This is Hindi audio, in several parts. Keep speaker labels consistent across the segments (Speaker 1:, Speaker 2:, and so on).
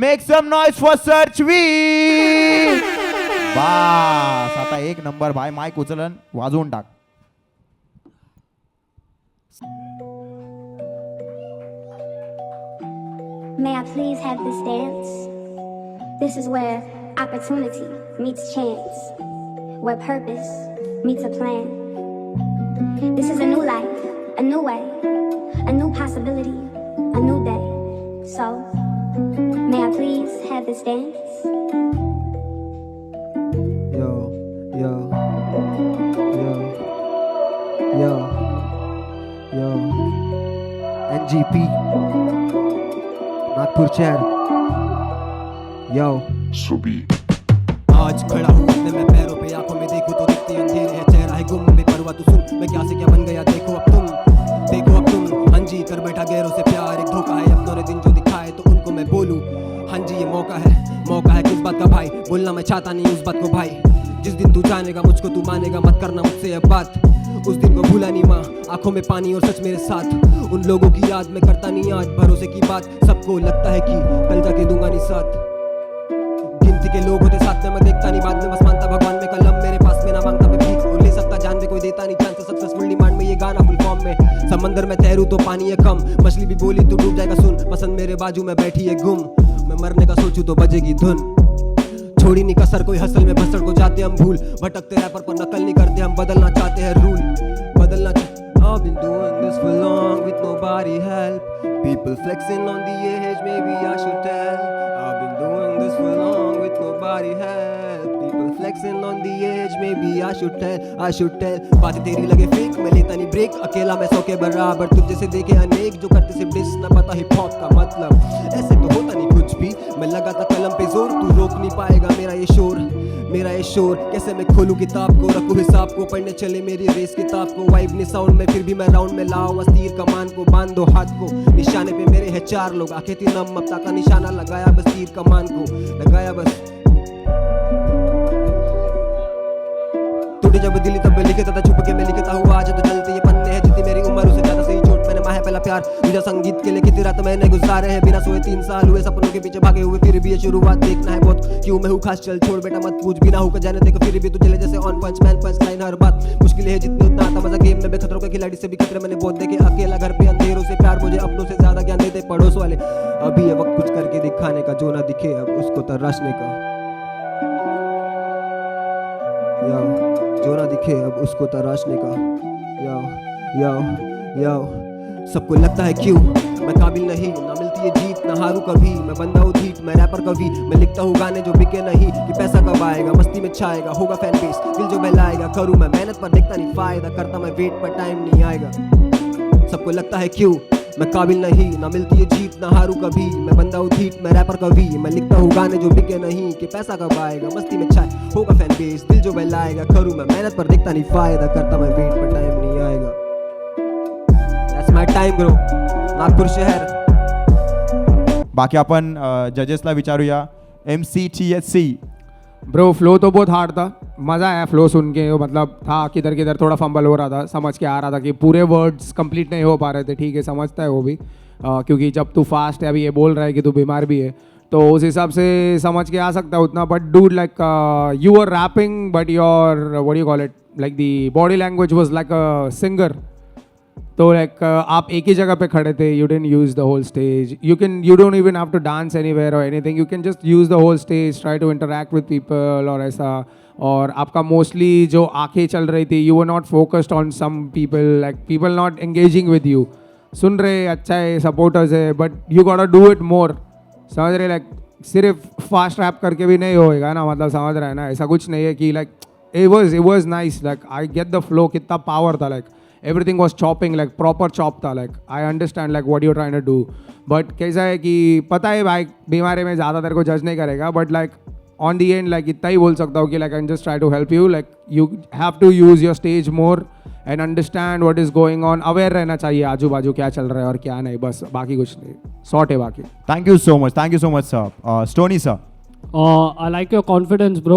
Speaker 1: मेक सम नॉइज फॉर सर्चवी. बस आता एक नंबर भाई. माईक उचलन वाजवून टाक.
Speaker 2: May I please have this dance? This is where opportunity meets chance, where purpose meets a plan. This is a new life, a new way, a new possibility, a new day. So, may I please have this dance?
Speaker 3: Yo, yo, yo, yo, yo, NGP, Nagpur शहर, yo.
Speaker 4: आज खड़ा हूँ अपने मैं पैरों पे, आंखों में देखूं तो दिखते अंधेरे है, चेहरा है गुम बेपरवाह तू सुन, मैं क्या से क्या बन गया देखो अब तुम. हाँ जी कर बैठा गैरों से प्यार, एक धोखा है अपनों ने दिन जो दिखाए तो उनको मैं बोलूं. हाँ जी ये मौका है किस बात का भाई, बोलना मैं चाहता नहीं उस बात को भाई. जिस दिन तू जानेगा मुझको तू मानेगा, मत करना मुझसे अब बात. उस दिन को भूला नहीं माँ, आंखों में पानी और सच मेरे साथ. उन लोगों की याद में करता नहीं आज भरोसे की बात. सबको लगता है कि कल जाके दूंगा नहीं साथ. गिनती के लोग होते साथ में, मैं देखता नहीं बाद में, बस मानता भगवान में. कलम मेरे पास में ना मांगता मैं भीख, और ले सकता जान में कोई देता नहीं चांस. सक्सेसफुल डिमांड में ये गाना फुल फॉर्म में. समंदर में तैरू तो पानी है कम, मछली भी बोली तो डूब जाएगा सुन. पसंद मेरे बाजू में बैठी है गुम, मैं मरने का सोचूं तो बजेगी धुन. छोड़ी नहीं कसर कोई हसल में, भसड़ को जाते हम भूल. भटकते रैपर पर नकल नहीं करते हम, बदलना चाहते हैं रूल. बदलना I've been doing this for long with nobody help. People flexing on the edge, maybe I should tell. I've been doing this for long with nobody help. People flexing on the edge, maybe I should tell. बातें तेरी लगे फेक, मैं लेता नहीं ब्रेक. अकेला मैं 100 के बराबर, तुझ जैसे देखे अनेक जो करते सिर्फ डिस, न पता हिप हॉप का मतलब. ऐसे तो होता नहीं कुछ भी, मैं लगाता कलम पे जोर. तू रोक नहीं पाएगा मेरा ये शोर. कैसे मैं खोलूं किताब को, रखूं हिसाब को, पढ़ने चले मेरी रेस किताब को. वाइब नहीं साउंड में फिर भी मैं राउंड में लाऊं मस्त तीर कमान को. बांध दो हाथ को, निशाने पे मेरे है 4 लोग. आंखें थी नम, अब तक का निशाना लगाया बस तीर कमान को. लगाया बस टूटे जब दिली तब लिखता था छुप के मैं लिखता हुआ. आज तो चलते ये पन्ने हैं जितनी मेरी उम्र उसे ज्यादा सही चोट. मैंने माहे पहला प्यार मुझे संगीत के लिए कितनी रात मैंने गुजारे हैं. बिना सोए 3 साल हुए, सपनों के पीछे भागे हुए फिर भी ये शुरुआत देखना है बहुत. क्यों मैं हूँ खास, चल छोड़ बेटा मत पूछ. बिना होकर जाने देख फिर भी तू चले जैसे on punch man. Punch line हर बात मुश्किल है जितनी उतना आता मजा. गेम में बेखतरों के खिलाड़ी से भी खतरे मैंने बहुत देखे. अकेला घर पे अंधेरों से प्यार, मुझे अपनों से ज्यादा ज्ञान देते पड़ोस वाले. अभी ये वक्त कुछ करके दिखाने का, जो ना दिखे अब उसको तराशने का. जो ना दिखे अब उसको तराशने का. यो सबको लगता है क्यों मैं काबिल नहीं, ना मिलती है जीत ना हारू कभी. मैं बंदा हूँ धीट, मैं रैपर कवि, मैं लिखता हूँ गाने जो बिके नहीं. कि पैसा कब आएगा, मस्ती में छाएगा, होगा फैन बेस, दिल जो बहलाएगा. करूँ मैं मेहनत पर देखता नहीं फायदा, करता मैं वेट पर टाइम नहीं आएगा. सबको लगता है क्यों मैं काबिल नहीं, ना मिलती है जीत ना हारू कभी. मैं बंदा हूँ धीट, मैं रैपर कवि, मैं लिखता हूँ गाने जो बिके नहीं. कि पैसा कब आएगा, मस्ती में छाए, होगा फैन बेस, दिल जो बहलाएगा. करूँ मैं मेहनत पर देखता नहीं फायदा, करता मैं वेट पर टाइम नहीं आएगा. That's my time bro. Nagpur शहर.
Speaker 1: बाकी आपण जजेसला विचारूया. MCTSC
Speaker 5: ब्रो फ्लो तो बहुत हार्ड था, मज़ा आया फ्लो सुन के. मतलब था किधर किधर थोड़ा फंबल हो रहा था, समझ के आ रहा था कि पूरे वर्ड्स कंप्लीट नहीं हो पा रहे थे. ठीक है समझता है वो भी, क्योंकि जब तू फास्ट है, अभी ये बोल रहा है कि तू बीमार भी है, तो उस हिसाब से समझ के आ सकता है उतना. But dude like you are rapping but your what do you call it, like the body language was like a singer. तो लाइक आप एक ही जगह पे खड़े थे, you didn't use the whole stage. You don't even have to dance anywhere और anything, you can just use the whole stage, try to interact with people और ऐसा. और आपका मोस्टली जो आंखें चल रही थी, you were not focused on some people, like people not engaging with you. सुन रहे अच्छा है, सपोर्टर्स है, but you got to do it more. समझ रहे, लाइक सिर्फ फास्ट रैप करके भी नहीं होएगा ना. मतलब समझ रहे हैं ना, ऐसा कुछ नहीं है कि like it was nice. Like I get the flow, कितना पावर था. Like everything was chopping, like proper chop था. Like I understand like what you're trying to do. But कैसा है कि पता है भाई, बीमारी में ज़्यादा तेरे को जज नहीं करेगा. But like on the end, like इतना ही बोल सकता हूँ कि like I can just try to help you. Like you have to use your stage more and understand what is going on. Aware रहना चाहिए आजू बाजू क्या चल रहा है और क्या नहीं. बस बाकी कुछ नहीं, सॉर्ट है बाकी.
Speaker 1: Thank you so much sir. Stoney sir.
Speaker 6: I like your confidence, bro.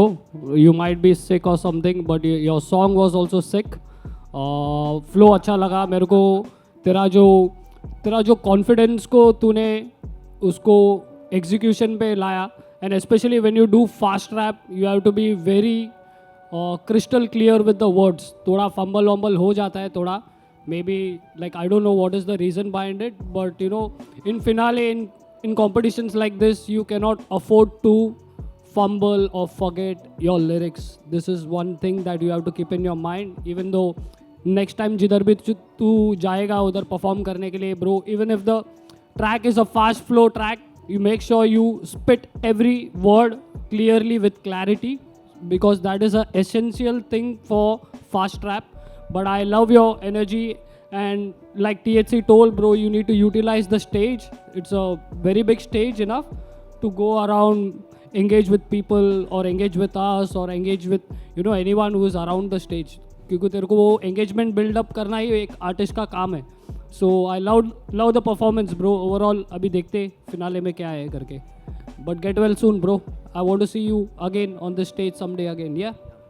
Speaker 6: You might be sick or something, but your song was also sick. Flow अच्छा लगा मेरे को. तेरा जो कॉन्फिडेंस को तूने उसको एग्जीक्यूशन पे लाया. And specially when you do fast rap you have to be very crystal clear with the words. थोड़ा फंबल वंबल हो जाता है थोड़ा, may be like I don't know what is the reason behind it, but you know in finale in competitions like this you cannot afford to fumble or forget your lyrics. This is one thing that you have to keep in your mind, even though next time जिधर भी तू जाएगा उधर perform करने के लिए bro, even if the track is a fast flow track, you make sure you spit every word clearly with clarity, because that is a essential thing for fast rap. But I love your energy, and like THC told bro, you need to utilize the stage. It's a very big stage enough to go around, engage with people or engage with us or engage with you know anyone who is around the stage, क्योंकि तेरे को वो engagement build up करना ही एक artist का काम है. So I love the performance bro overall. अभी देखते finale में क्या है करके. But get well soon bro. I want to see you again on the stage someday again. Yeah.